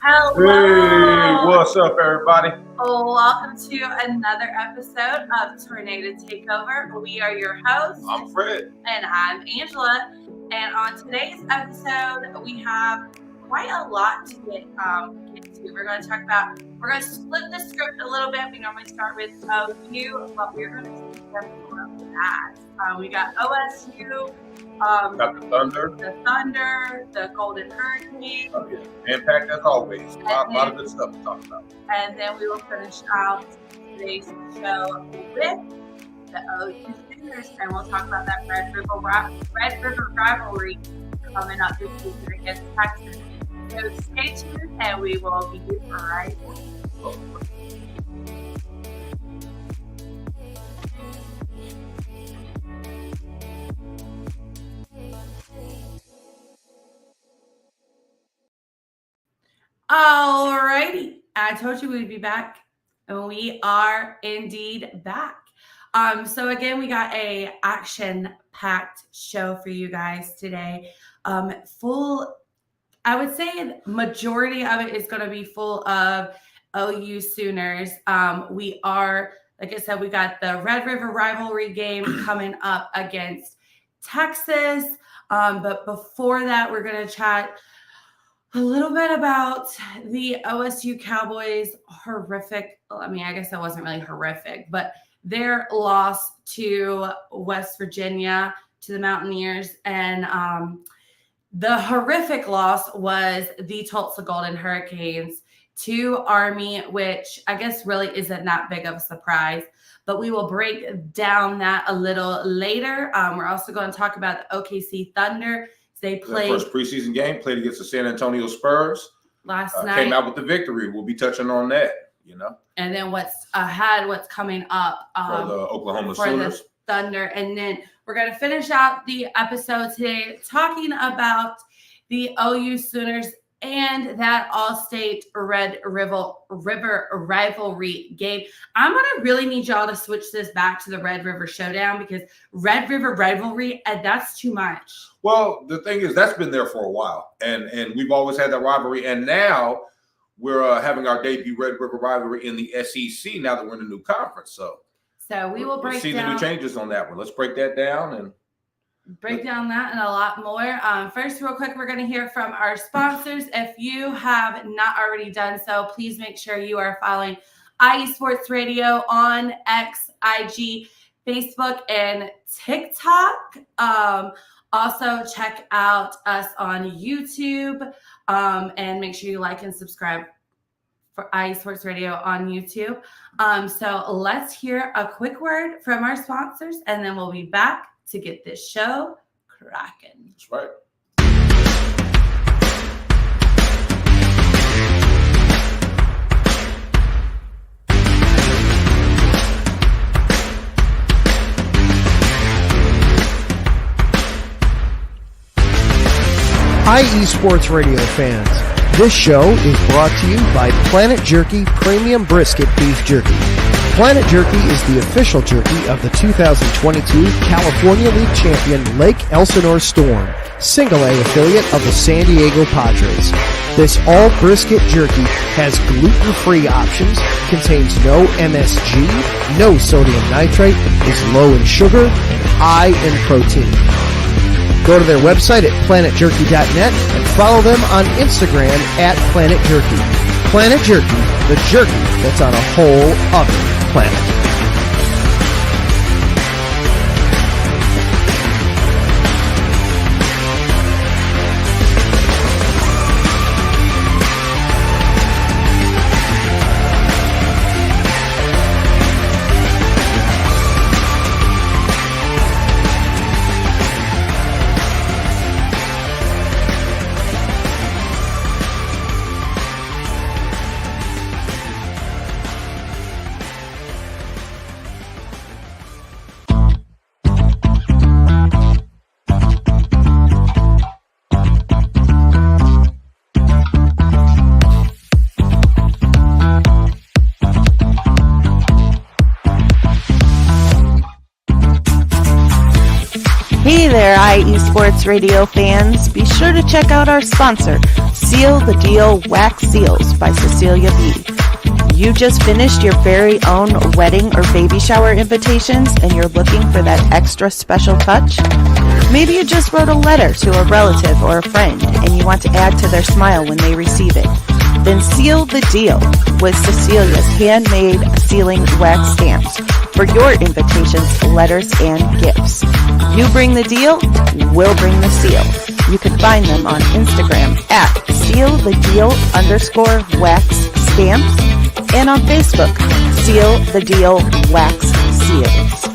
Hello. Hey, what's up, everybody? Welcome to another episode of Tornado Takeover. We are your hosts. I'm Fred. And I'm Angela. And on today's episode, we have quite a lot to get to. We're going to split the script a little bit. We normally start with OU, but we're going to take them from that. We got OSU. Got the Thunder. The Golden Hurricane. Oh, yeah. Impact, as always. A lot of good stuff to talk about. And then we will finish out today's show with the OU Sooners, and we'll talk about that Red River rivalry coming up this weekend against Texas. So stay tuned, and we will be right back. Alrighty, I told you we'd be back, and we are indeed back. So again, we got a action-packed show for you guys today. I would say majority of it is going to be full of OU Sooners. We are, like I said, we got the Red River rivalry game coming up against Texas. But before that, we're going to chat a little bit about the OSU Cowboys horrific. I mean, I guess that wasn't really horrific, but their loss to West Virginia, to the Mountaineers. And the horrific loss was the Tulsa Golden Hurricanes to Army, which I guess really isn't that big of a surprise. But we will break down that a little later. We're also going to talk about the OKC Thunder. They played the first preseason game, played against the San Antonio Spurs. Last night. Came out with the victory. We'll be touching on that, And then what's coming up for the Oklahoma Sooners. The Thunder. And then we're going to finish out the episode today talking about the OU Sooners and that All-State Red River rivalry game. I'm going to really need y'all to switch this back to the Red River Showdown, because Red River rivalry, that's too much. Well, the thing is, that's been there for a while, and we've always had that rivalry, and now we're having our debut Red River rivalry in the SEC now that we're in a new conference. So we will break see down the new changes on that one. Let's break that down and break down that and a lot more. First, real quick, we're going to hear from our sponsors. If you have not already done so, please make sure you are following IE Sports Radio on X, IG, Facebook, and TikTok. Also, check out us on YouTube, and make sure you like and subscribe for IE Sports Radio on YouTube. So let's hear a quick word from our sponsors, and then we'll be back to get this show cracking. That's right. IE Sports Radio fans, this show is brought to you by Planet Jerky Premium Brisket Beef Jerky. Planet Jerky is the official jerky of the 2022 California League champion Lake Elsinore Storm, single-A affiliate of the San Diego Padres. This all-brisket jerky has gluten-free options, contains no MSG, no sodium nitrate, is low in sugar, high in protein. Go to their website at planetjerky.net and follow them on Instagram at Planet Jerky. Planet Jerky, the jerky that's on a whole other planet. Hey there, IE Sports Radio fans. Be sure to check out our sponsor, Seal the Deal Wax Seals by Cecilia B. You just finished your very own wedding or baby shower invitations and you're looking for that extra special touch? Maybe you just wrote a letter to a relative or a friend and you want to add to their smile when they receive it. Then seal the deal with Cecilia's handmade sealing wax stamps for your invitations, letters, and gifts. You bring the deal, we'll bring the seal. You can find them on Instagram at @sealthedeal_wax stamps and on Facebook, Seal the Deal Wax Seals.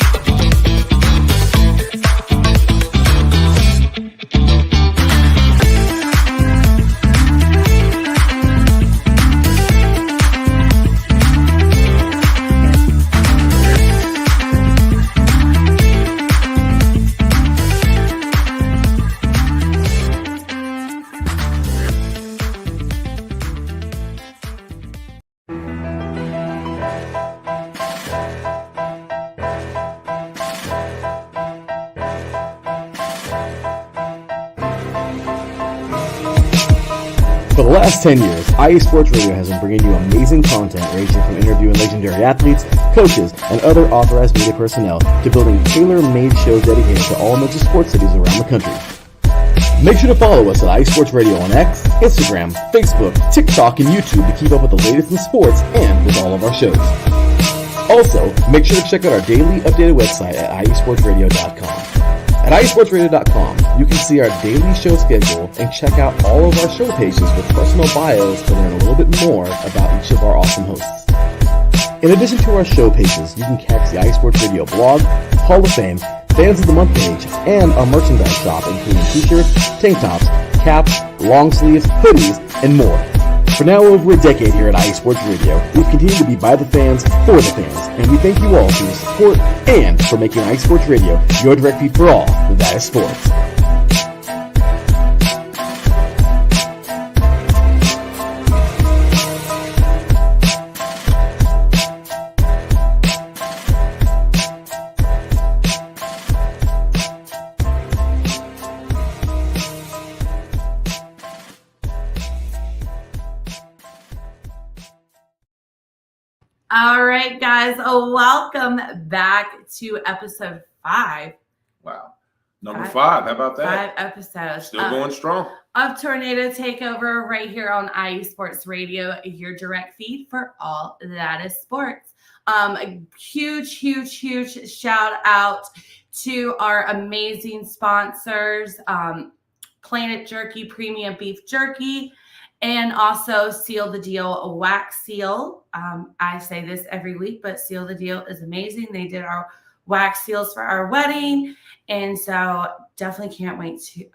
For the last 10 years, IE Sports Radio has been bringing you amazing content ranging from interviewing legendary athletes, coaches, and other authorized media personnel to building tailor-made shows dedicated to all major sports cities around the country. Make sure to follow us at IE Sports Radio on X, Instagram, Facebook, TikTok, and YouTube to keep up with the latest in sports and with all of our shows. Also, make sure to check out our daily updated website at iesportsradio.com. At iesportsradio.com, you can see our daily show schedule and check out all of our show pages with personal bios to learn a little bit more about each of our awesome hosts. In addition to our show pages, you can catch the iSports Radio blog, Hall of Fame, Fans of the Month page, and our merchandise shop including t-shirts, tank tops, caps, long sleeves, hoodies, and more. For now over a decade here at IE Sports Radio, we've continued to be by the fans, for the fans, and we thank you all for your support and for making IE Sports Radio your direct feed for all that is sports. All right, guys, welcome back to episode 5. Wow. Number 5. How about that? 5 episodes. Still going strong. Of Tornado Takeover right here on IE Sports Radio, your direct feed for all that is sports. A huge shout out to our amazing sponsors, Planet Jerky Premium Beef Jerky, and also Seal the Deal Wax Seal. I say this every week, but Seal the Deal is amazing. They did our wax seals for our wedding, and so definitely can't wait to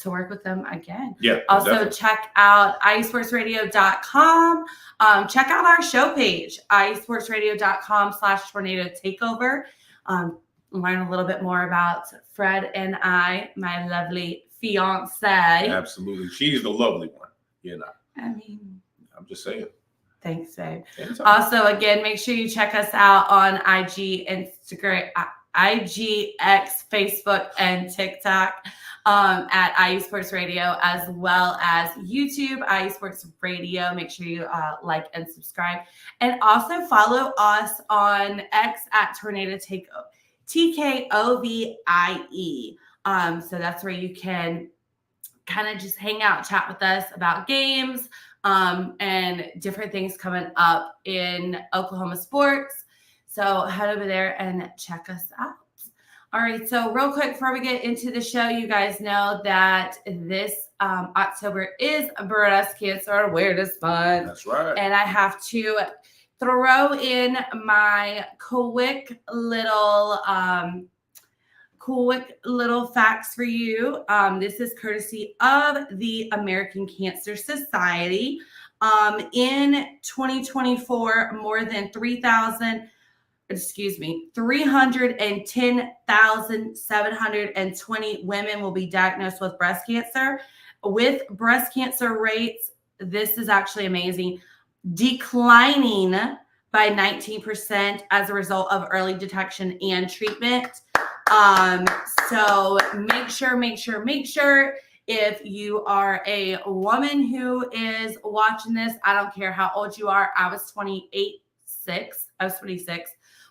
work with them again. Yeah. Also, definitely. check out iesportsradio.com. Check out our show page, iesportsradio.com/tornado takeover. Learn a little bit more about Fred and I, my lovely fiance. Absolutely. She's the lovely one. You know. I mean, I'm just saying. thanks, babe. Anytime. Also, again, make sure you check us out on IG, Instagram, IGX, Facebook, and TikTok at IE Sports Radio, as well as YouTube, IE Sports Radio. Make sure you like and subscribe. And also follow us on X at Tornado Takeover, TKOVIE. So that's where you can kind of just hang out, chat with us about games and different things coming up in Oklahoma sports. So head over there and check us out. All right. So real quick, before we get into the show, you guys know that this October is Breast Cancer Awareness Month. That's right. And I have to throw in my quick little facts for you. This is courtesy of the American Cancer Society. In 2024, more than 310,720 women will be diagnosed with breast cancer. With breast cancer rates, this is actually amazing, declining by 19% as a result of early detection and treatment. So make sure if you are a woman who is watching this, I don't care how old you are. I was 26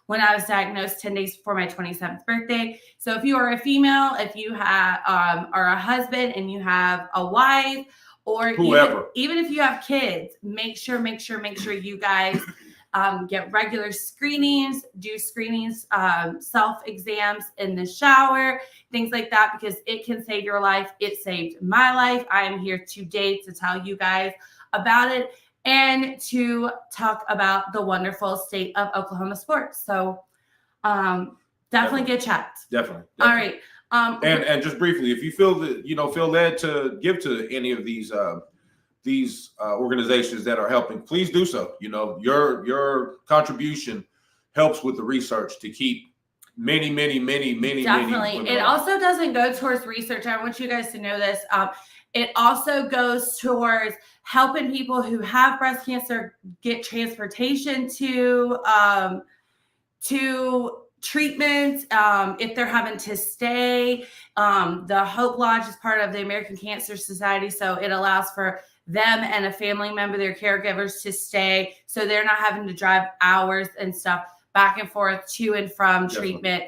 when I was diagnosed 10 days before my 27th birthday. So if you are a female, if you have are a husband and you have a wife, or whoever, even if you have kids, make sure you guys get regular screenings, do screenings, self-exams in the shower, things like that, because it can save your life. It saved my life. I am here today to tell you guys about it and to talk about the wonderful state of Oklahoma sports. So definitely get checked. Definitely. All right. And just briefly, if you feel that feel led to give to any of these organizations that are helping, please do so. Your contribution helps with the research to keep many definitely. It also doesn't go towards research. I want you guys to know this. It also goes towards helping people who have breast cancer get transportation to treatment if they're having to stay. The Hope Lodge is part of the American Cancer Society, so it allows for them and a family member, their caregivers, to stay, so they're not having to drive hours and stuff back and forth to and from treatment.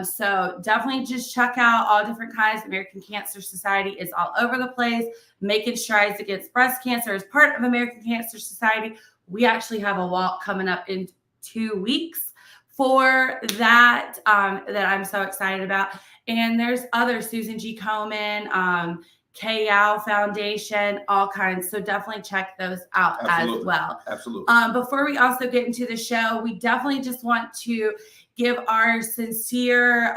So definitely just check out all different kinds. American Cancer Society is all over the place, making strides against breast cancer as part of American Cancer Society. We actually have a walk coming up in 2 weeks for that, that I'm so excited about. And there's others, Susan G. Komen, KYAO Foundation, all kinds. So definitely check those out as well. Absolutely. Before we also get into the show, we definitely just want to give our sincere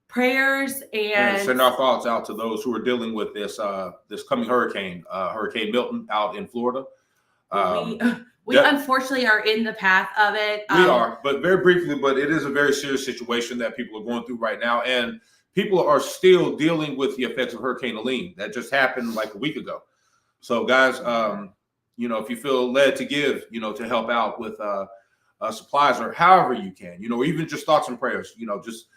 prayers and send our thoughts out to those who are dealing with this coming hurricane, Hurricane Milton out in Florida. We unfortunately are in the path of it. We are, but very briefly, but it is a very serious situation that people are going through right now. And people are still dealing with the effects of Hurricane Helene that just happened like a week ago. So guys, if you feel led to give, to help out with supplies or however you can, or even just thoughts and prayers, just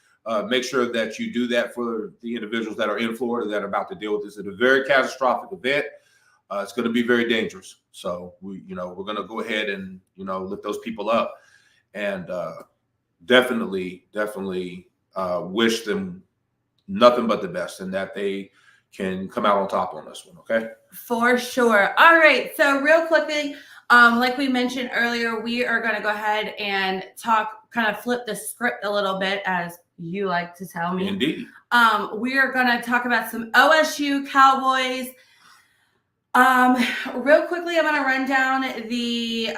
make sure that you do that for the individuals that are in Florida that are about to deal with this. It's a very catastrophic event. It's going to be very dangerous. So we're going to go ahead and, lift those people up and definitely wish them nothing but the best and that they can come out on top on this one. Okay. For sure. All right. So real quickly, like we mentioned earlier, we are going to go ahead and kind of flip the script a little bit, as you like to tell me. Indeed. We are going to talk about some OSU Cowboys. Real quickly, I'm going to run down the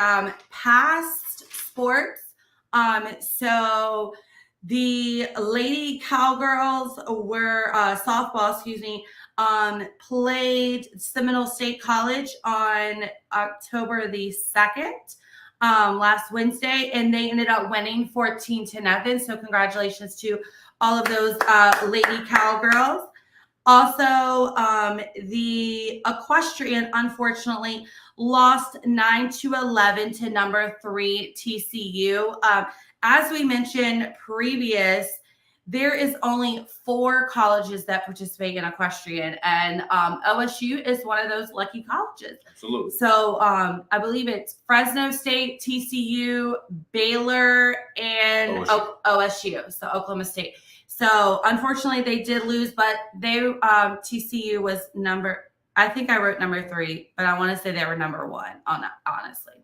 past sports. So the Lady Cowgirls were softball, played Seminole State College on October the 2nd, last Wednesday, and they ended up winning 14-0. So congratulations to all of those Lady Cowgirls. Also, the equestrian, unfortunately, lost 9-11 to number 3 TCU. As we mentioned previous, there is only 4 colleges that participate in equestrian, and OSU is one of those lucky colleges. Absolutely. So I believe it's Fresno State, TCU, Baylor, and OSU, so Oklahoma State. So unfortunately, they did lose, but TCU was I think I wrote number 3, but I want to say they were number 1, honestly.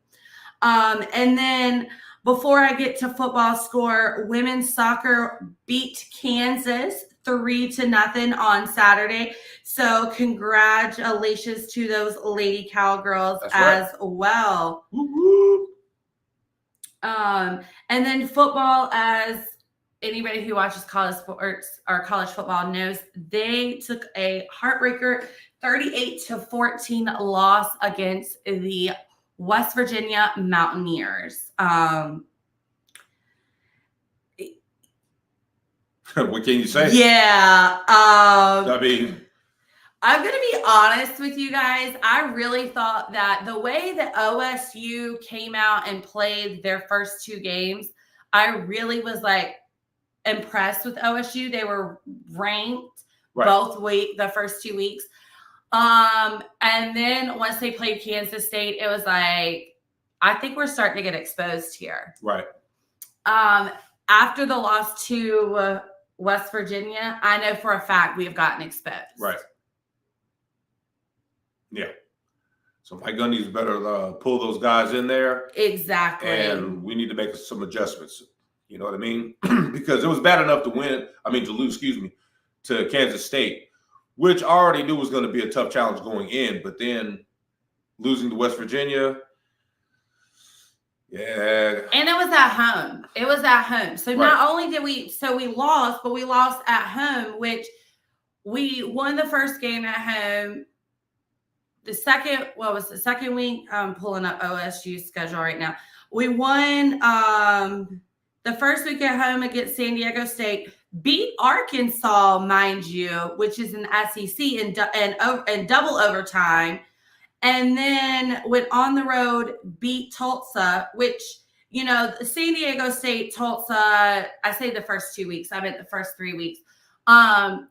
And then before I get to football score, women's soccer beat Kansas 3-0 on Saturday. So congratulations to those Lady Cowgirls well. Woo-hoo. And then football, as anybody who watches college sports or college football knows, they took a heartbreaker 38-14 loss against the West Virginia Mountaineers. What can you say? Yeah. I mean, I'm going to be honest with you guys. I really thought that the way that OSU came out and played their first 2 games, I really was like, impressed with OSU. They were ranked Right. the first 2 weeks. And then once they played Kansas State, it was like, I think we're starting to get exposed here. Right. After the loss to West Virginia, I know for a fact we have gotten exposed. Right. Yeah. So Mike Gundy's better pull those guys in there. Exactly. And we need to make some adjustments. You know what I mean? Because it was bad enough to lose, to Kansas State, which I already knew was going to be a tough challenge going in. But then losing to West Virginia, yeah. And it was at home. So not only did we lost, but we lost at home, which we won the first game at home. The second week? I'm pulling up OSU's schedule right now. We won the first week at home against San Diego State, beat Arkansas, mind you, which is an SEC in double overtime. And then went on the road, beat Tulsa, which, San Diego State, Tulsa, I say the first 2 weeks. I meant the first 3 weeks. San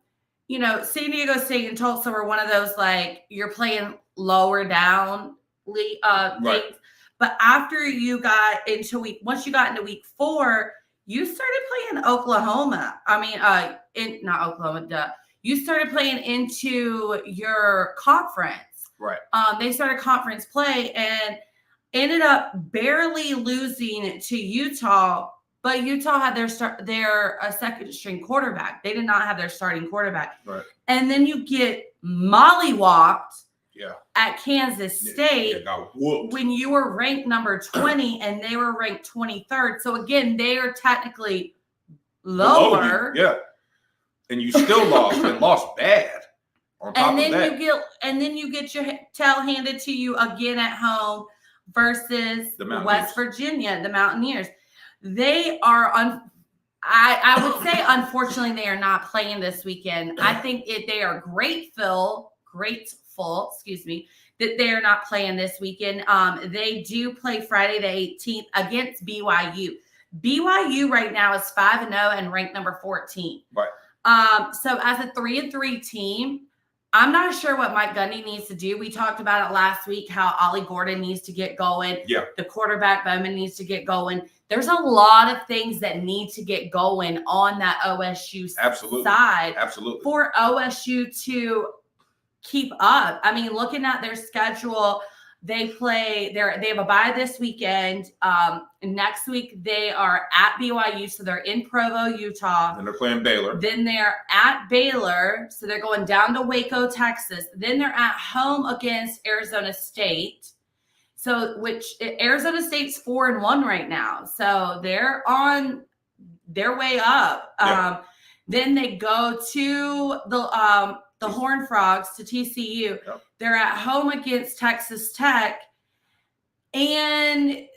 Diego State and Tulsa were one of those, like, you're playing lower down things. But after you got into once you got into week 4, you started playing Oklahoma. Not Oklahoma, you started playing into your conference. Right. They started conference play and ended up barely losing to Utah, but Utah had their second string quarterback. They did not have their starting quarterback. Right. And then you get mollywopped Yeah. at Kansas State Yeah, got whooped. when you were ranked number 20 and they were ranked 23rd. So again, they are technically lower. Yeah. And you still lost and lost bad. On top And then of that. you get your tail handed to you again at home versus West Virginia, the Mountaineers. They are I would say unfortunately they are not playing this weekend. I think they are grateful, that they are not playing this weekend. They do play Friday the 18th against BYU. BYU right now is 5-0 and ranked number 14. Right. So as a 3-3 team, I'm not sure what Mike Gundy needs to do. We talked about it last week, how Ollie Gordon needs to get going. Yeah. The quarterback Bowman needs to get going. There's a lot of things that need to get going on that OSU side. Absolutely. For OSU to keep up. I mean, looking at their schedule, they have a bye this weekend. Next week they are at BYU, so they're in Provo, Utah. And they're playing Baylor. Then they're at Baylor, so they're going down to Waco, Texas. Then they're at home against Arizona State. So, which Arizona State's 4-1 right now, so they're on their way up. Yeah. Then they go to the Horned Frogs, to TCU. Yep. They're at home against Texas Tech, and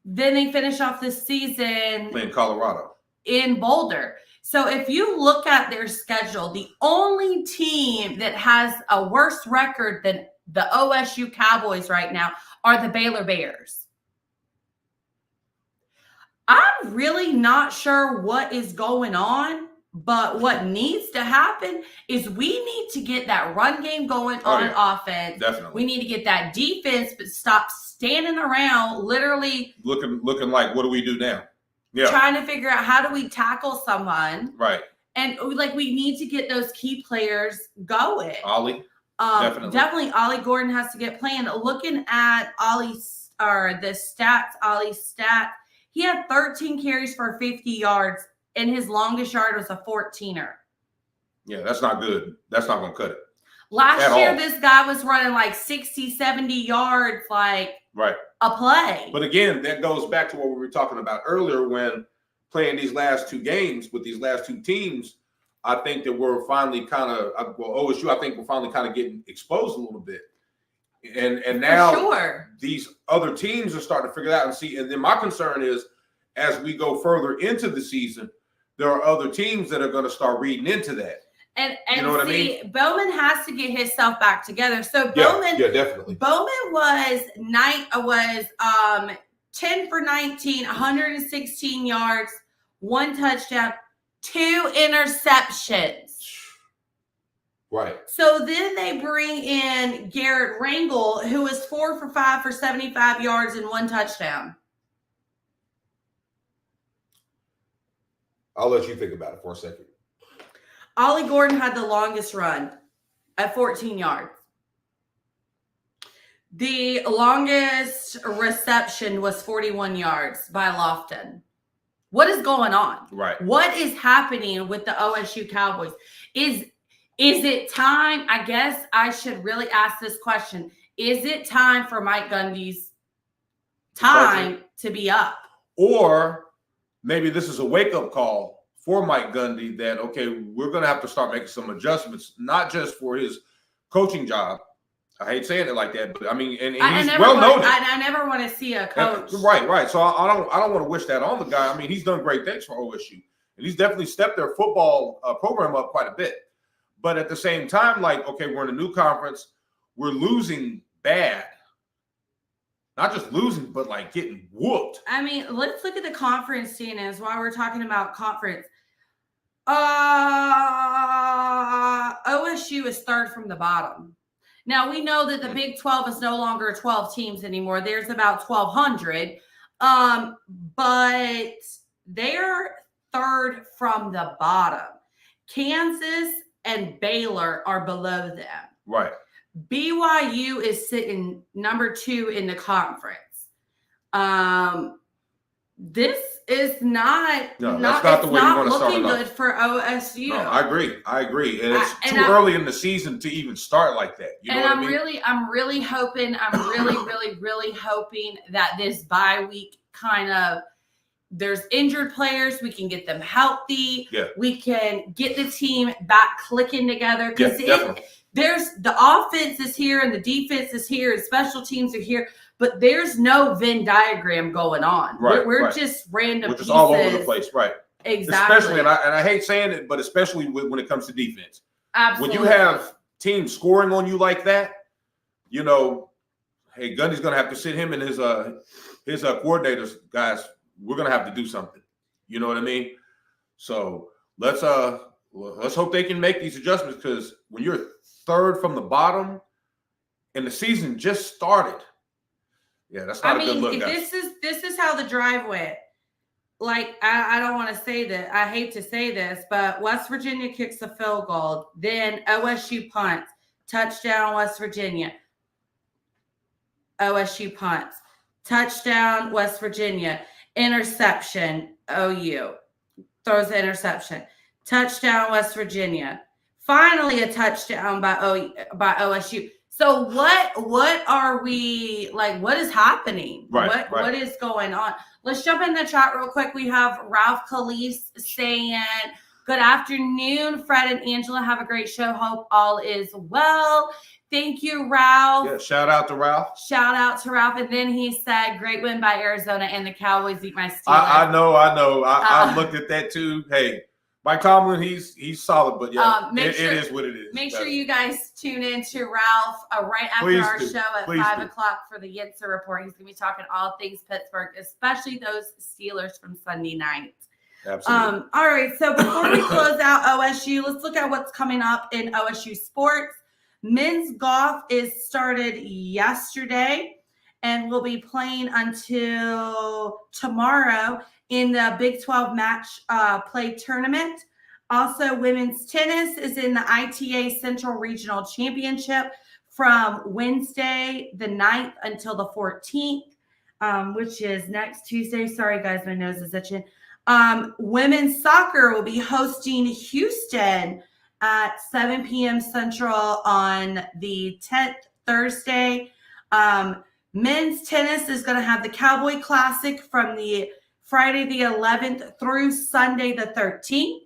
then they finish off the season playing Colorado in Boulder. So if you look at their schedule, the only team that has a worse record than the OSU Cowboys right now are the Baylor Bears. I'm really not sure what is going on, but what needs to happen is we need to get that run game going on offense. Definitely. We need to get that defense, but stop standing around literally looking like, what do we do now? Yeah. Trying to figure out how do we tackle someone. Right. And we need to get those key players going. Ollie. Definitely Ollie Gordon has to get playing. Looking at Ollie's stats, he had 13 carries for 50 yards, and his longest yard was a 14er. Yeah, that's not good. That's not going to cut it. Last year, this guy was running like 60, 70 yards, like a play. But again, that goes back to what we were talking about earlier when playing these last two games with these last two teams. I think that we're finally OSU, I think we're finally kind of getting exposed a little bit. And now these other teams are starting to figure it out and see. And then my concern is as we go further into the season, there are other teams that are going to start reading into that. And you know what I mean? Bowman has to get himself back together. So Bowman, definitely. Bowman was 10 for 19, 116 yards, 1 touchdown, 2 interceptions. Right. So then they bring in Garrett Rangel, who is 4 for 5 for 75 yards and 1 touchdown. I'll let you think about it for a second. Ollie Gordon had the longest run at 14 yards. The longest reception was 41 yards by Lofton. What is going on? Right. What is happening with the OSU Cowboys? Is it time? I guess I should really ask this question. Is it time for Mike Gundy's time to be up? Or maybe this is a wake-up call for Mike Gundy that, okay, we're going to have to start making some adjustments, not just for his coaching job. I hate saying it like that, but I mean, and he's well noted. I never want to see a coach. Right. So I don't want to wish that on the guy. I mean, he's done great things for OSU, and he's definitely stepped their football program up quite a bit. But at the same time, like, okay, we're in a new conference, we're losing bad. Not just losing, but like getting whooped. I mean, let's look at the conference standings while we're talking about conference. OSU is 3rd from the bottom. Now, we know that the Big 12 is no longer 12 teams anymore. There's about 1,200. But they're 3rd from the bottom. Kansas and Baylor are below them. Right. BYU is sitting number 2 in the conference. This is not the way you want to start looking it good off. for OSU. No, I agree. And it's too early in the season to even start like that. You know what I mean? I'm really hoping that this bye week kind of, there's injured players, we can get them healthy. Yeah. We can get the team back clicking together. Because there's the offense is here and the defense is here and special teams are here, but there's no Venn diagram going on. Right, we're just random We're just pieces. all over the place, right? Exactly. Especially, and I hate saying it, but especially when it comes to defense. Absolutely. When you have teams scoring on you like that, you know, hey, Gundy's going to have to sit him and his coordinators, guys. We're going to have to do something. You know what I mean? So let's hope they can make these adjustments, because when you're 3rd from the bottom and the season just started, yeah, that's not a good look, guys. This is how the drive went. Like, I don't want to say that. I hate to say this, but West Virginia kicks a field goal. Then OSU punts. Touchdown, West Virginia. OSU punts. Touchdown, West Virginia. Interception, OU. Throws the interception. Touchdown, West Virginia. Finally, a touchdown by OSU. So what are we, like, what is happening? Right. What is going on? Let's jump in the chat real quick. We have Ralph Khalees saying, good afternoon, Fred and Angela. Have a great show. Hope all is well. Thank you, Ralph. Yeah, shout out to Ralph. And then he said, great win by Arizona and the Cowboys eat my Steelers. I know. I looked at that too. Hey, Mike Tomlin, he's solid, but yeah, it is what it is. Make sure you guys tune in to Ralph right after our show at 5 o'clock for the Yitzer Report. He's going to be talking all things Pittsburgh, especially those Steelers from Sunday night. Absolutely. All right, so before we close out OSU, let's look at what's coming up in OSU sports. Men's golf is started yesterday and will be playing until tomorrow in the Big 12 match play tournament. Also, women's tennis is in the ITA Central Regional Championship from Wednesday the 9th until the 14th, which is next Tuesday. Sorry, guys, my nose is itching. Women's soccer will be hosting Houston at 7 p.m. Central on the 10th, Thursday. Men's tennis is going to have the Cowboy Classic from the Friday the 11th through Sunday the 13th.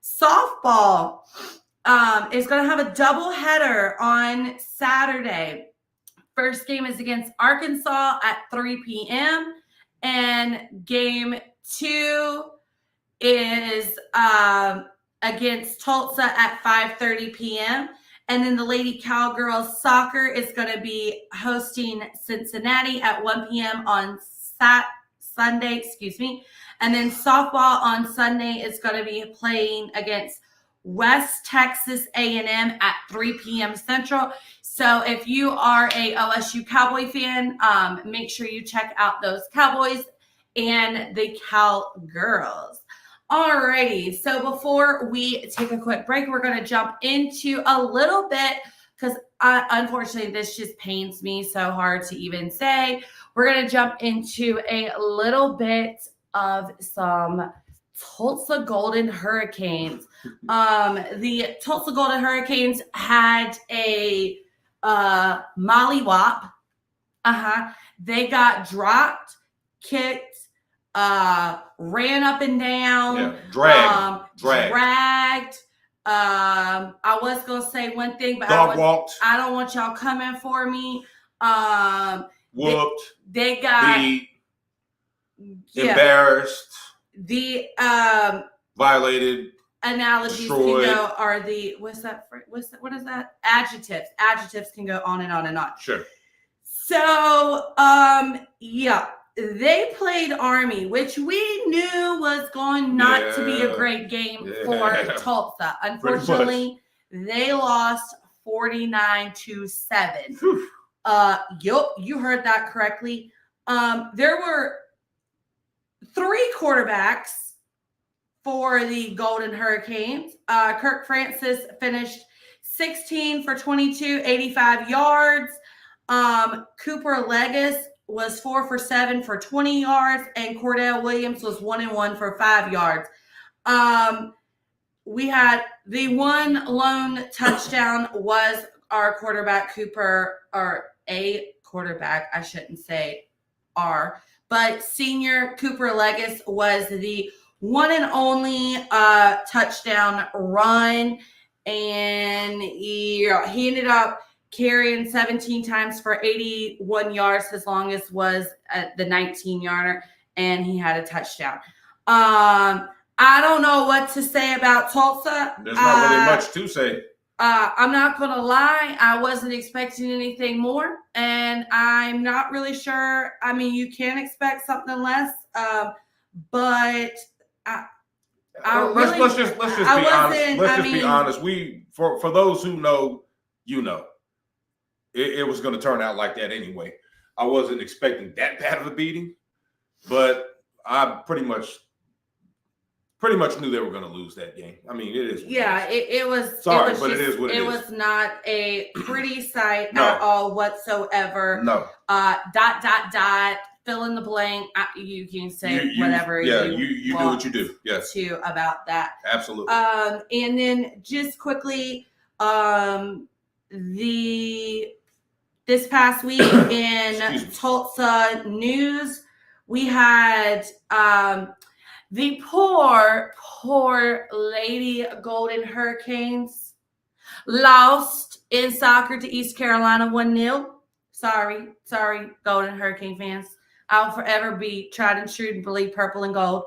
Softball is going to have a double header on Saturday. First game is against Arkansas at 3 p.m. and game 2 is against Tulsa at 5:30 p.m. And then the Lady Cowgirls soccer is going to be hosting Cincinnati at 1 p.m. on Sunday, and then softball on Sunday is going to be playing against West Texas A&M at 3 p.m. Central. So if you are a OSU Cowboy fan, make sure you check out those Cowboys and the Cowgirls. Alrighty, so before we take a quick break, we're going to jump into a little bit, because unfortunately this just pains me so hard to even say. We're going to jump into a little bit of some Tulsa Golden Hurricanes. The Tulsa Golden Hurricanes had a mollywop. They got dropped, kicked, ran up and down, dragged. I was gonna say one thing, but I don't want y'all coming for me. Whooped. They got beat, embarrassed. The violated. Analogies destroyed. Can go are the what is that? Adjectives. Adjectives can go on and on and on. Sure. So they played Army, which we knew was going not to be a great game for Tulsa. Unfortunately, they lost 49-7. You heard that correctly. There were 3 quarterbacks for the Golden Hurricanes. Kirk Francis finished 16 for 22, 85 yards. Cooper Legis was 4 for 7 for 20 yards, and Cordell Williams was 1-1 for 5 yards. We had the one lone touchdown was our quarterback Cooper, or a quarterback, I shouldn't say our, but senior Cooper Legis was the one and only touchdown run, and he ended up carrying 17 times for 81 yards. His longest was at the 19-yarder, and he had a touchdown. I don't know what to say about Tulsa. There's not really much to say. I'm not going to lie. I wasn't expecting anything more, and I'm not really sure. I mean, you can expect something less, but let's just be honest. Let's just be honest. For those who know, you know, it was going to turn out like that anyway. I wasn't expecting that bad of a beating, but I pretty much knew they were going to lose that game. I mean, it is. It was. Sorry, it was but just, it is what it is. It was not a pretty sight at all whatsoever. No. ... Fill in the blank. You can say you whatever. You do want what you do. Yes. To about that. Absolutely. And then just quickly, this past week in Tulsa news, we had the poor Lady Golden Hurricanes lost in soccer to East Carolina 1-0. Sorry, Golden Hurricane fans. I'll forever be tried and true and believe purple and gold.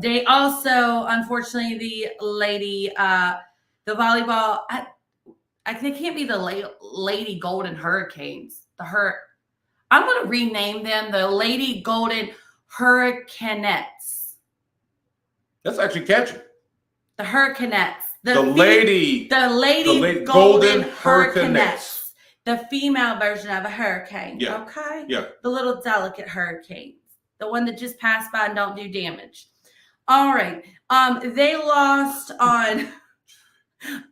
They also, unfortunately, the lady, the volleyball, they can't be the Lady Golden Hurricanes. I'm going to rename them the Lady Golden Hurricanettes. That's actually catchy. The Hurricanettes. The lady Golden Hurricanettes. The female version of a hurricane. Yeah. Okay? Yeah. The little delicate hurricanes. The one that just passed by and don't do damage. All right. They lost on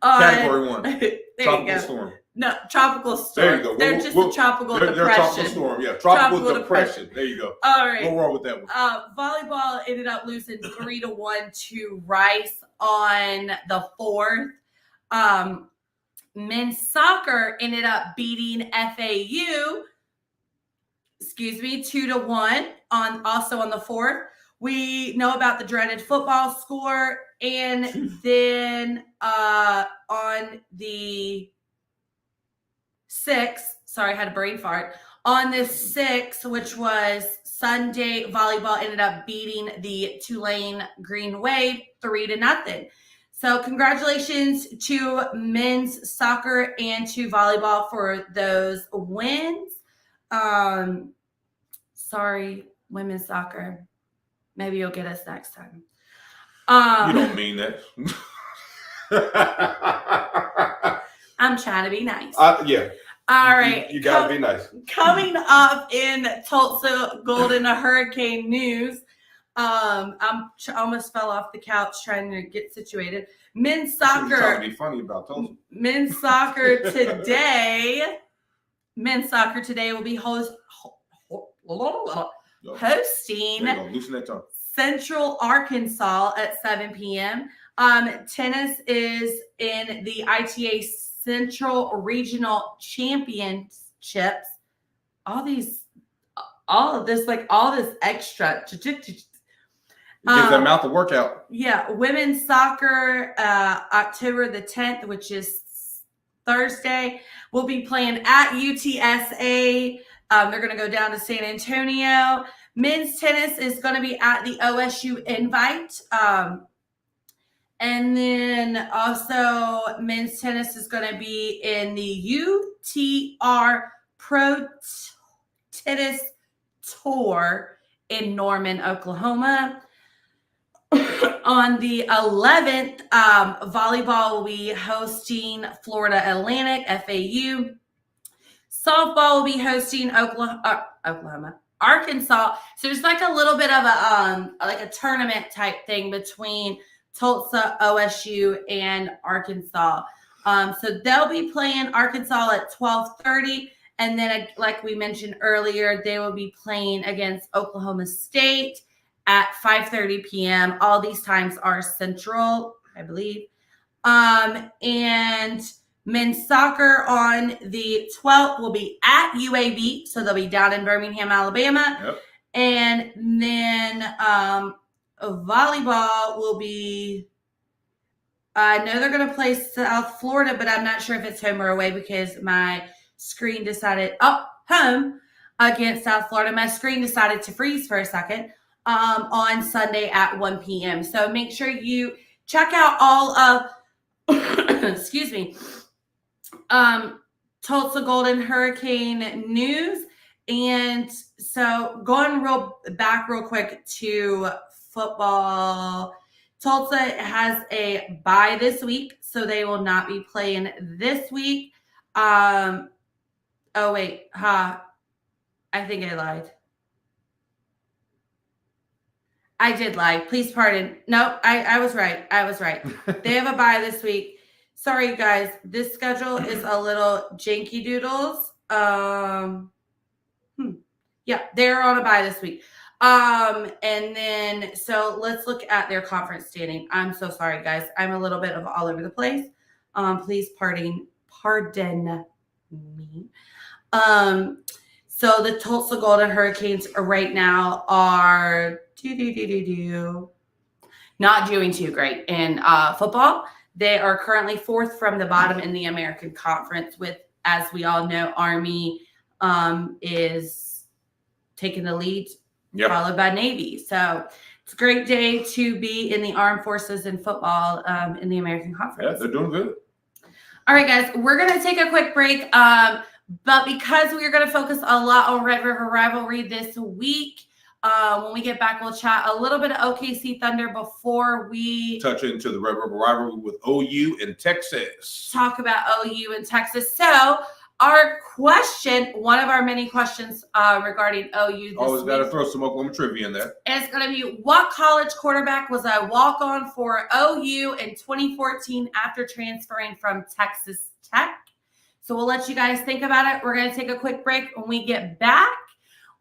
Category 1. Tropical storm. No, tropical storm. There you go. They're just a tropical depression. They're tropical storm. Yeah. Tropical depression. There you go. All right. What's wrong with that one? Volleyball ended up losing 3-1 to Rice on the 4th. Men's soccer ended up beating FAU, 2-1 also on the 4th. We know about the dreaded football score, and then on the 6th, sorry, I had a brain fart. On the 6th, which was Sunday, volleyball ended up beating the Tulane Green Wave 3-0. So congratulations to men's soccer and to volleyball for those wins. Sorry, women's soccer. Maybe you'll get us next time. You don't mean that. I'm trying to be nice. Yeah. All right. You gotta be nice. Coming up in Tulsa Golden Hurricane news, almost fell off the couch trying to get situated. Men's soccer. You're trying to be funny about Tulsa. Men's soccer today. Men's soccer today will be hosting Loosen that tongue. Central Arkansas at 7 p.m. Tennis is in the ITA Central Regional Championships. All this extra. Gives their mouth a workout. Yeah, women's soccer, October the 10th, which is Thursday, will be playing at UTSA. They're going to go down to San Antonio. Men's tennis is going to be at the OSU Invite. And then also men's tennis is going to be in the UTR Pro Tennis Tour in Norman, Oklahoma. On the 11th, volleyball will be hosting Florida Atlantic, FAU. Softball will be hosting Arkansas. So there's like a little bit of a tournament type thing between Tulsa, OSU, and Arkansas. So they'll be playing Arkansas at 12:30. And then, like we mentioned earlier, they will be playing against Oklahoma State at 5:30 p.m. All these times are Central, I believe. And men's soccer on the 12th will be at UAB. So they'll be down in Birmingham, Alabama. Yep. And then volleyball will be, I know they're going to play South Florida, but I'm not sure if it's home or away because my screen decided, home against South Florida. My screen decided to freeze for a second. On Sunday at 1 p.m. So make sure you check out all of, excuse me, Tulsa Golden Hurricane news. And so going back real quick to football, Tulsa has a bye this week, so they will not be playing this week. I think I lied. I did lie. Please pardon. No, I was right. They have a bye this week. Sorry, guys. This schedule is a little janky doodles. Yeah, they're on a bye this week. And then, so let's look at their conference standing. I'm so sorry, guys. I'm a little bit of all over the place. Please pardon me. So the Tulsa Golden Hurricanes right now are not doing too great in football. They are currently fourth from the bottom in the American Conference with, as we all know, Army is taking the lead, followed by Navy. So it's a great day to be in the armed forces in football in the American Conference. Yeah, they're doing good. All right, guys, we're going to take a quick break. But because we're going to focus a lot on Red River Rivalry this week, when we get back, we'll chat a little bit of OKC Thunder before we touch into the Red River Rivalry with OU and Texas. Talk about OU and Texas. So our question, one of our many questions regarding OU this Always got to week, throw some Oklahoma trivia in there. it's going to be, what college quarterback was a walk-on for OU in 2014 after transferring from Texas Tech? So we'll let you guys think about it. We're going to take a quick break. When we get back,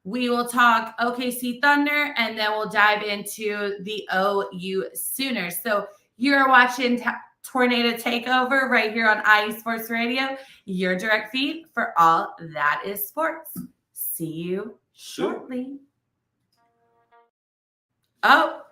we will talk OKC Thunder, and then we'll dive into the OU Sooners. So you're watching Tornado Takeover right here on IE Sports Radio, your direct feed for all that is sports. See you shortly. Oh.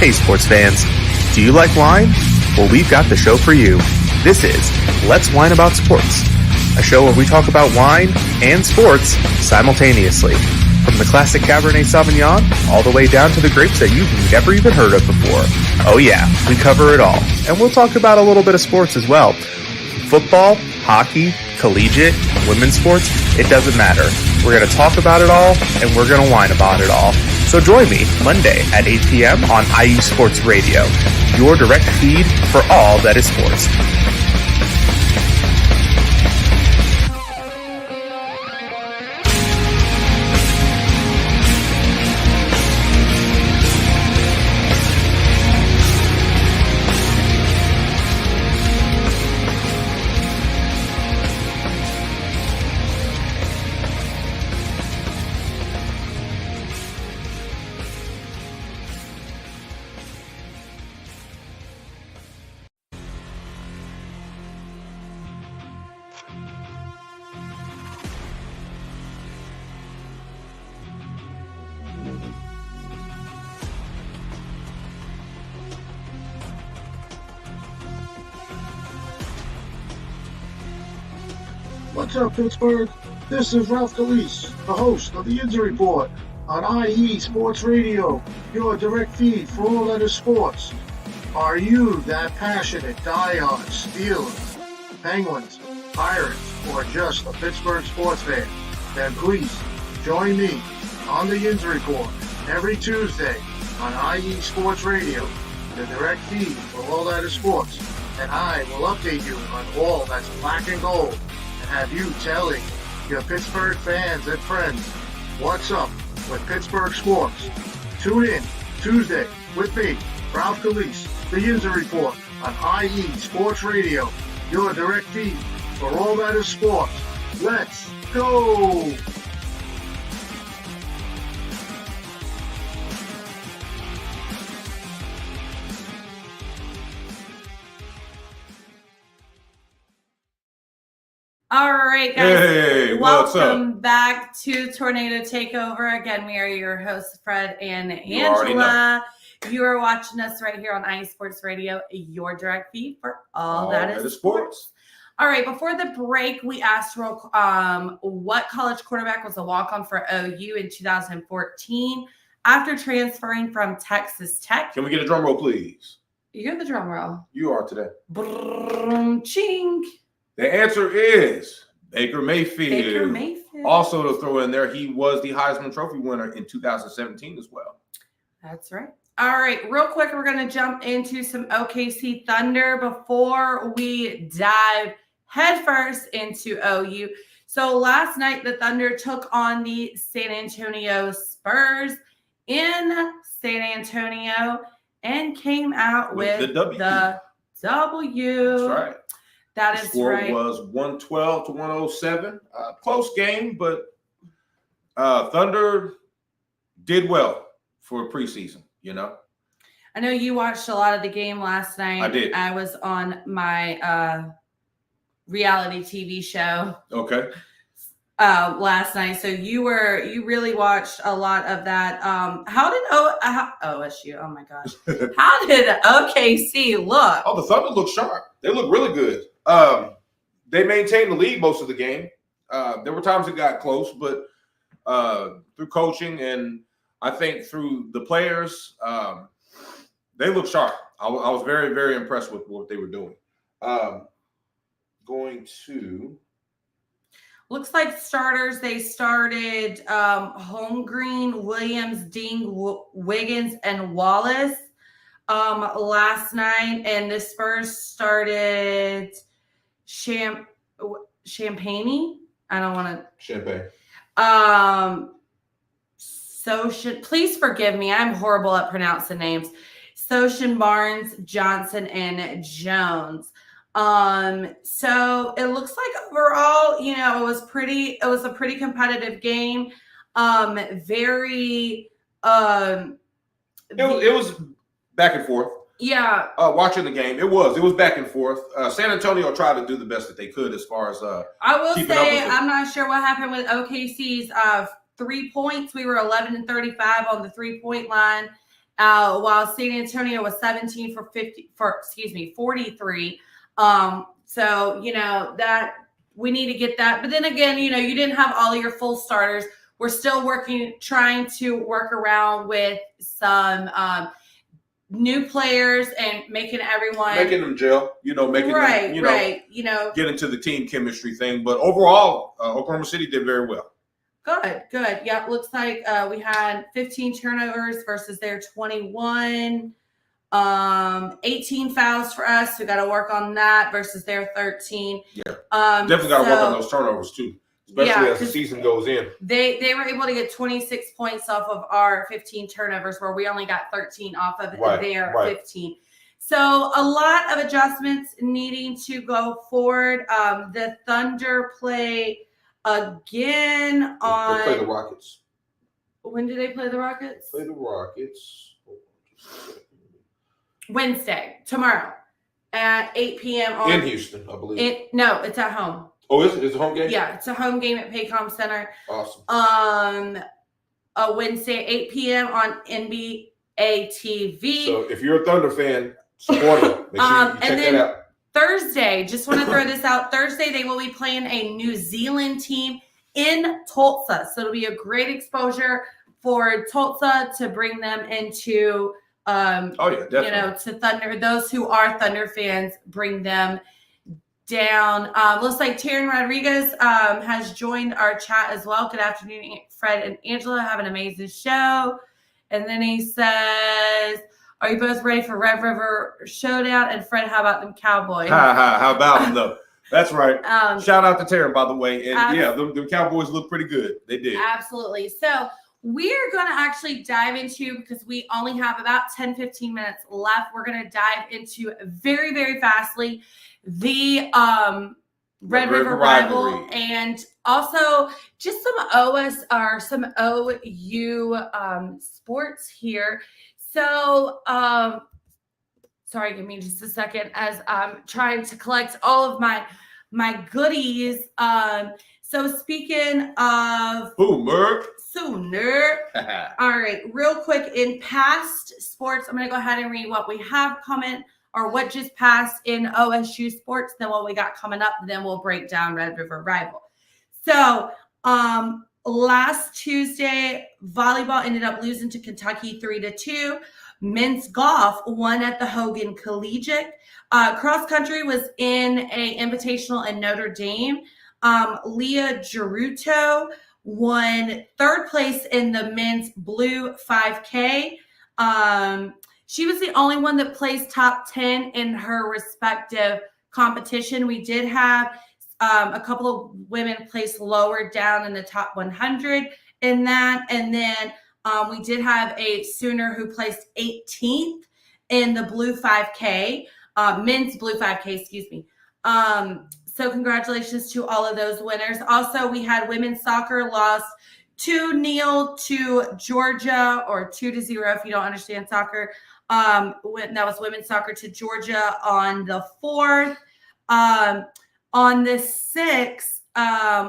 Hey sports fans, do you like wine? Well, we've got the show for you. This is Let's Wine About Sports, a show where we talk about wine and sports simultaneously. From the classic Cabernet Sauvignon all the way down to the grapes that you've never even heard of before. Oh yeah, we cover it all. And we'll talk about a little bit of sports as well. Football, hockey, collegiate, women's sports, it doesn't matter. We're going to talk about it all, and we're going to whine about it all. So join me Monday at 8 p.m. on IU Sports Radio, your direct feed for all that is sports. What's up, Pittsburgh? This is Ralph Calise, the host of the Injury Report on IE Sports Radio, your direct feed for all that is sports. Are you that passionate diehard Steelers, Penguins, Pirates, or just a Pittsburgh sports fan? Then please join me on the Injury Report every Tuesday on IE Sports Radio, the direct feed for all that is sports, and I will update you on all that's black and gold. Have you telling your Pittsburgh fans and friends what's up with Pittsburgh sports. Tune in Tuesday with me, Ralph Calise, the Injury Report on IE Sports Radio, your direct feed for all that is sports. Let's go! All right, guys. Hey, what's welcome back to Tornado Takeover. Again, we are your hosts, Fred and You already Angela. You are watching us right here on IE Sports Radio, your direct feed for all that is sports. All right, before the break, we asked what college quarterback was a walk-on for OU in 2014 after transferring from Texas Tech. Can we get a drum roll, please? You're the drum roll. You are today. Brum, ching. The answer is Baker Mayfield. Baker Mayfield. Also, to throw in there, he was the Heisman Trophy winner in 2017 as well. That's right. All right, real quick, we're going to jump into some OKC Thunder before we dive headfirst into OU. So last night, the Thunder took on the San Antonio Spurs in San Antonio and came out with the W. That's right. That is score right. Was 112 to 107. Close game, but Thunder did well for preseason, you know. I know you watched a lot of the game last night. I did. I was on my reality TV show. Okay. Last night. So you really watched a lot of that. How did OSU? Oh my gosh. How did OKC look? Oh, the Thunder look sharp. They look really good. They maintained the lead most of the game. There were times it got close, but through coaching and I think through the players, they look sharp. I was very, very impressed with what they were doing. Going to... Looks like starters. They started Holmgreen, Williams, Dean, Wiggins, and Wallace last night. And the Spurs started Champagne. I don't want to. Champagne. Please forgive me. I'm horrible at pronouncing names. Soshin, Barnes, Johnson, and Jones. So it looks like overall, it was a pretty competitive game. It was back and forth. Yeah. Watching the game, it was back and forth. San Antonio tried to do the best that they could as far as I will say I'm not sure what happened with OKC's 3 points. We were 11 and 35 on the 3-point line. while San Antonio was 17 for 43. So, that we need to get that. But then again, you didn't have all your full starters. We're still trying to work around with some new players and making them gel, right, them, right, get into the team chemistry thing. But overall, Oklahoma City did very well. Good. Yep, looks like we had 15 turnovers versus their 21. 18 fouls for us. We got to work on that versus their 13. Yeah, definitely got to work on those turnovers too, especially as the season goes in. They were able to get 26 points off of our 15 turnovers, where we only got 13 off of their 15. So a lot of adjustments needing to go forward. The Thunder play again on. They play the Rockets. When do they play the Rockets? Play the Rockets. Wednesday, tomorrow, at 8 p.m. in Houston, I believe. No, it's at home. Oh, is it? It's a home game? Yeah, it's a home game at Paycom Center. Awesome. A Wednesday, 8 p.m. on NBA TV. So if you're a Thunder fan, support it. Make sure you check that out. Thursday, just want to throw this out. Thursday, they will be playing a New Zealand team in Tulsa. So it'll be a great exposure for Tulsa to bring them into to Thunder. Those who are Thunder fans, bring them down. Looks like Taryn Rodriguez has joined our chat as well. Good afternoon, Fred and Angela. Have an amazing show. And then he says, are you both ready for Red River Showdown? And Fred, how about them Cowboys? How about them, though? That's right. Shout out to Taryn, by the way. And them Cowboys look pretty good. They did. Absolutely. So we're going to actually dive into, because we only have about 10-15 minutes left, we're going to dive into very, very fastly the Red River rivalry, and also just some OU sports here. So, sorry, give me just a second as I'm trying to collect all of my goodies. So speaking of Sooner. All right, real quick, in past sports, I'm going to go ahead and read what we have coming, or what just passed in OSU sports, then what we got coming up, then we'll break down Red River Rival. So last Tuesday, volleyball ended up losing to Kentucky 3-2. Men's golf won at the Hogan Collegiate. Cross country was in a invitational in Notre Dame. Leah Geruto won third place in the men's blue 5K. She was the only one that placed top 10 in her respective competition. We did have a couple of women place lower down in the top 100 in that. And then we did have a Sooner who placed 18th in the blue 5K, men's blue 5K, excuse me. So congratulations to all of those winners. Also, we had women's soccer lost 2-0 to Georgia, or 2-0 if you don't understand soccer. That was women's soccer to Georgia on the 4th. On the 6th,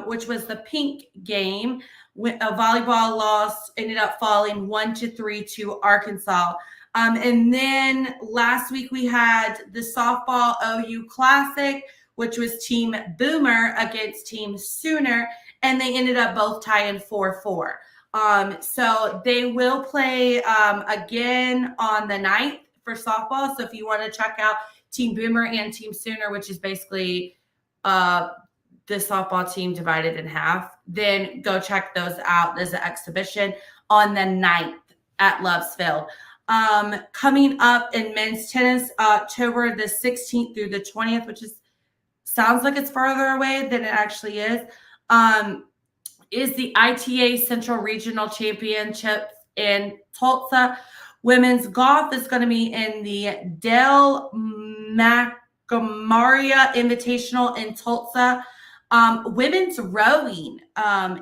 which was the pink game, a volleyball loss ended up falling 1-3 to Arkansas. And then last week we had the softball OU Classic, which was Team Boomer against Team Sooner, and they ended up both tying 4-4. So they will play again on the 9th for softball. So if you want to check out Team Boomer and Team Sooner, which is basically the softball team divided in half, then go check those out. There's an exhibition on the 9th at Loves Field. Coming up in men's tennis, October the 16th through the 20th, which sounds like it's farther away than it actually is the ITA Central Regional Championships in Tulsa. Women's golf is going to be in the Del Macamaria Invitational in Tulsa. Women's rowing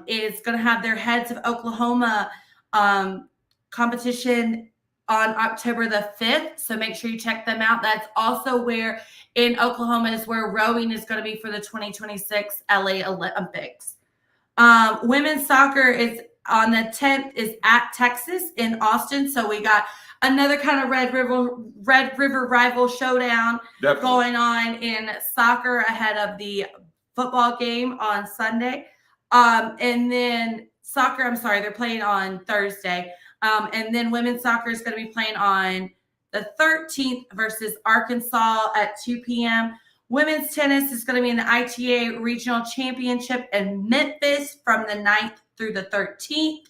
is going to have their Heads of Oklahoma competition on October the 5th. So make sure you check them out. That's also where in Oklahoma is where rowing is going to be for the 2026 LA Olympics. Women's soccer is on the 10th is at Texas in Austin. So we got another kind of Red River rival showdown Definitely. going on in soccer ahead of the football game on Sunday. And then soccer, I'm sorry, they're playing on Thursday. And then women's soccer is going to be playing on the 13th versus Arkansas at 2 p.m. Women's tennis is going to be in the ITA Regional Championship in Memphis from the 9th through the 13th.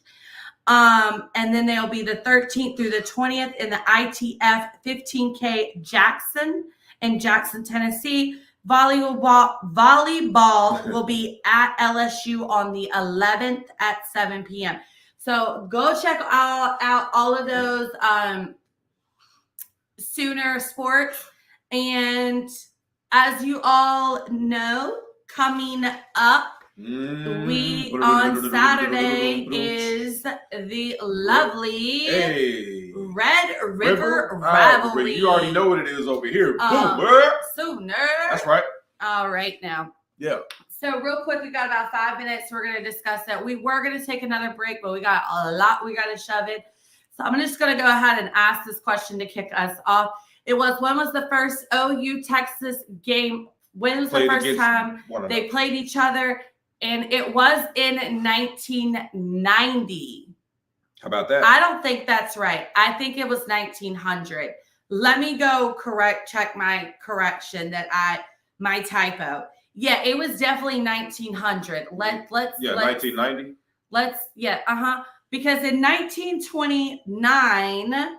And then they'll be the 13th through the 20th in the ITF 15K Jackson in Jackson, Tennessee. Volleyball will be at LSU on the 11th at 7 p.m. So go check out all of those Sooner sports. And as you all know, coming up, we on Saturday is the lovely Red River Rivalry. You already know what it is over here. Sooner. That's right. All right now. Yeah. So real quick, we got about 5 minutes. We're going to discuss that. We were going to take another break, but we got a lot we got to shove in. So I'm just going to go ahead and ask this question to kick us off. When was the first OU Texas game? When was the first time they played each other? And it was in 1990. How about that? I don't think that's right. I think it was 1900. Let me go check my correction my typo. Yeah, it was definitely 1900. Let's 1990. Because in 1929,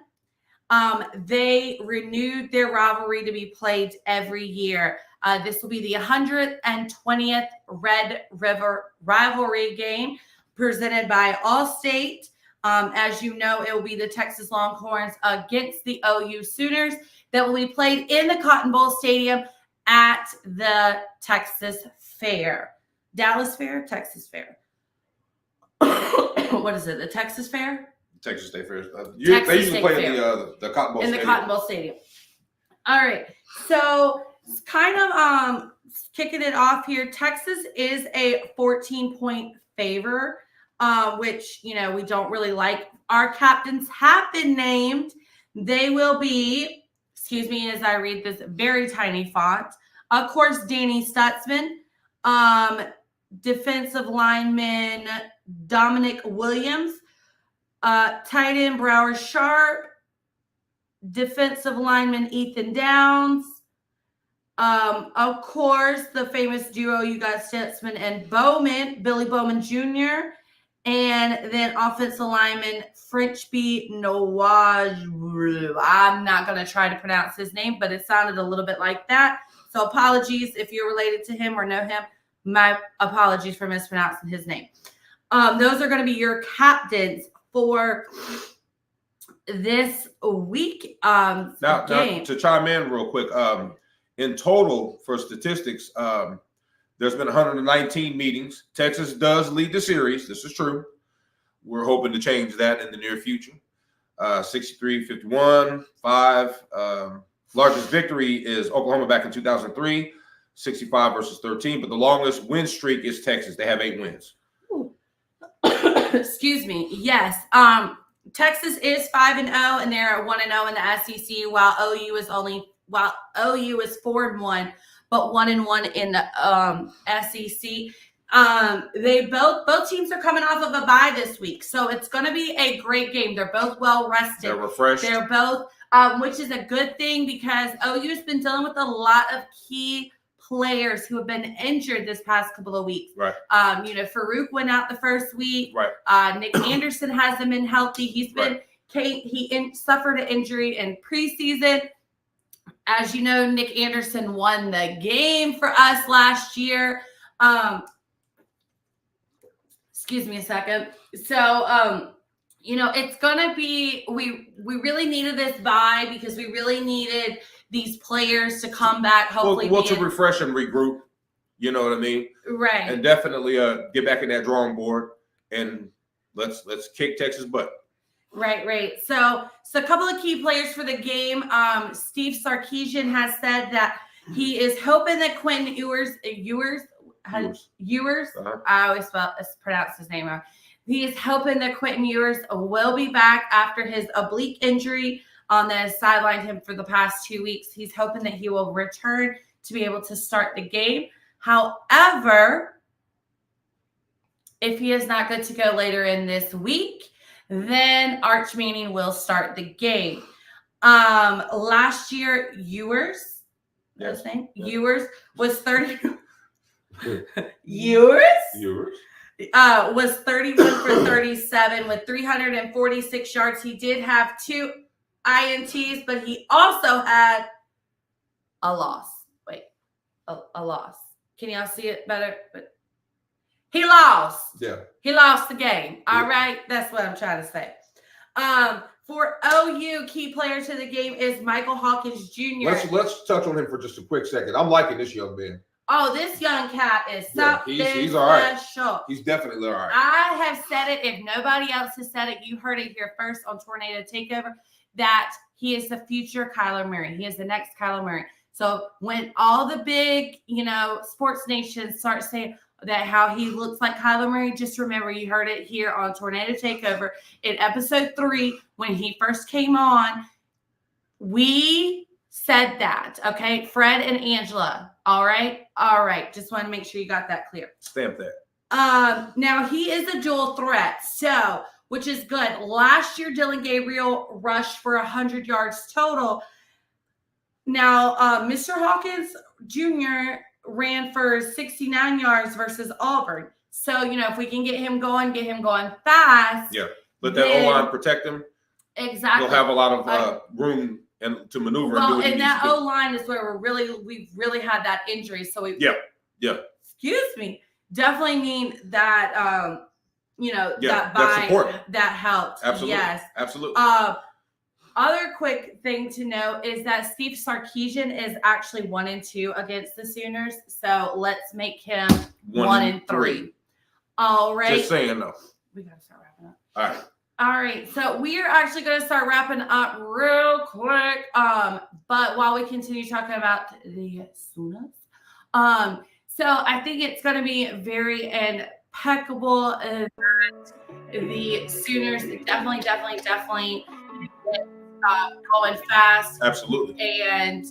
they renewed their rivalry to be played every year. This will be the 120th Red River rivalry game presented by Allstate. As you know, it will be the Texas Longhorns against the OU Sooners that will be played in the Cotton Bowl Stadium at the Texas Fair. Dallas Fair? Texas Fair. What is it? The Texas Fair? Texas State Fair. They usually play in the Cotton Bowl Stadium. In the Cotton Bowl Stadium. All right. So kind of kicking it off here. Texas is a 14-point favor, which, we don't really like. Our captains have been named. They will be, excuse me as I read this very tiny font. Of course, Danny Stutzman, defensive lineman Dominic Williams, tight end Brower Sharp, defensive lineman Ethan Downs, of course, the famous duo you got Stutzman and Bowman, Billy Bowman Jr., and then offensive lineman Frenchby Nawaj. I'm not going to try to pronounce his name, but it sounded a little bit like that. So apologies if you're related to him or know him. My apologies for mispronouncing his name. Those are going to be your captains for this week. Now, to chime in real quick, in total for statistics, there's been 119 meetings. Texas does lead the series. This is true. We're hoping to change that in the near future. 63-51, 5. Largest victory is Oklahoma back in 2003, 65 versus 13. But the longest win streak is Texas. They have 8 wins. Excuse me. Yes. Texas is 5-0, and they're at 1-0 in the SEC, while OU is 4-1, but 1-1 in the SEC. They both teams are coming off of a bye this week, so it's going to be a great game. They're both well rested. They're refreshed. They're both, which is a good thing because OU's been dealing with a lot of key players who have been injured this past couple of weeks. Right. Farouk went out the first week. Right. Nick Anderson hasn't been healthy. He's been suffered an injury in preseason. As you know, Nick Anderson won the game for us last year. Excuse me a second. So, it's going to be, we really needed this bye because we really needed these players to come back, hopefully. Well, to refresh and regroup, you know what I mean? Right. And definitely get back in that drawing board and let's kick Texas butt. Right. So a couple of key players for the game. Steve Sarkisian has said that he is hoping that Quinn Ewers, I always pronounce his name wrong, He is hoping that Quentin Ewers will be back after his oblique injury that has sidelined him for the past 2 weeks. He's hoping that he will return to be able to start the game. However, if he is not good to go later in this week, then Arch Manning will start the game. Last year, Ewers, his name? Yeah. Ewers was 30. Ewers was 31 for 37 with 346 yards. He did have 2 INTs, but he also had a loss. Wait, a loss. Can y'all see it better? But he lost. Yeah. He lost the game. All right. That's what I'm trying to say. For OU, key player to the game is Michael Hawkins Jr. Let's touch on him for just a quick second. I'm liking this young man. Oh, this young cat is something he's all right. special. He's definitely all right. I have said it. If nobody else has said it, you heard it here first on Tornado Takeover, that he is the future Kyler Murray. He is the next Kyler Murray. So when all the big, sports nations start saying that how he looks like Kyler Murray, just remember you heard it here on Tornado Takeover in episode 3 when he first came on. We said that, okay? Fred and Angela. All right. Just want to make sure you got that clear. Stamp that. Now he is a dual threat, so which is good. Last year, Dylan Gabriel rushed for 100 yards total. Now, Mr. Hawkins Jr. ran for 69 yards versus Auburn. So, if we can get him going fast. Yeah. Let that O-line protect him. Exactly. He'll have a lot of room and to maneuver. Well, and that O-line is where we've really had that injury. So Yeah. Excuse me. Definitely need that that that's important. That helped. Absolutely. Yes. Absolutely. Other quick thing to note is that Steve Sarkisian is actually 1-2 against the Sooners. So let's make him 1-3. All right. Just saying though. We gotta start wrapping up. All right. So we are actually going to start wrapping up real quick. But while we continue talking about the Sooners, so I think it's going to be very impeccable that the Sooners definitely get going fast. Absolutely. And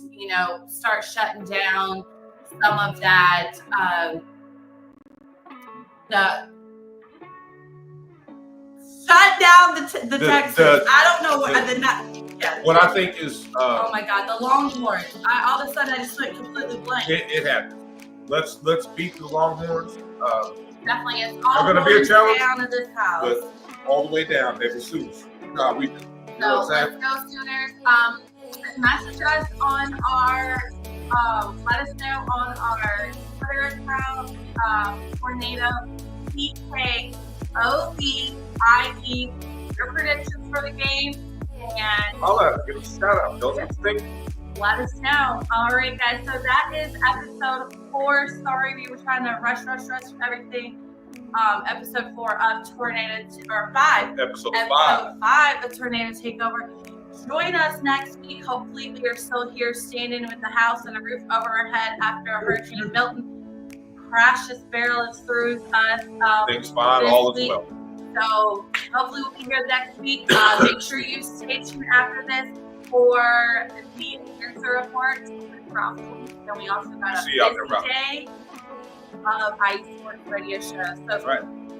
start shutting down some of that shut down the Texans. I don't know what what I think is. Oh my God, the Longhorns! All of a sudden, I just went completely blank. It happens. Let's beat the Longhorns. Definitely, it's all going to be a challenge. Down to this house, but all the way down. They pursue. We do. So let's go Sooners. Message us on our. Let us know on our Twitter account. Tornado TKOVIE. Your predictions for the game, and give us a shout out. Don't think. Let us know. All right, guys. So that is episode 4. Sorry, we were trying to rush everything. Episode 4 of Tornado, or 5. Episode 5 of Tornado Takeover. Join us next week. Hopefully, we are still here standing with the house and a roof over our head after Hurricane Milton crashes barrels through us. Things fine, all is well. So hopefully we'll be here next week. Make sure you stay tuned after this for the answer report. And we also got a busy day of IE Sports Radio show. So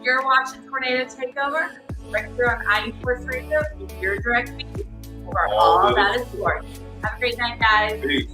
you're watching Tornado Takeover right here on IE Sports Radio. Your direct feed for all that is sports. Have a great night, guys. Peace.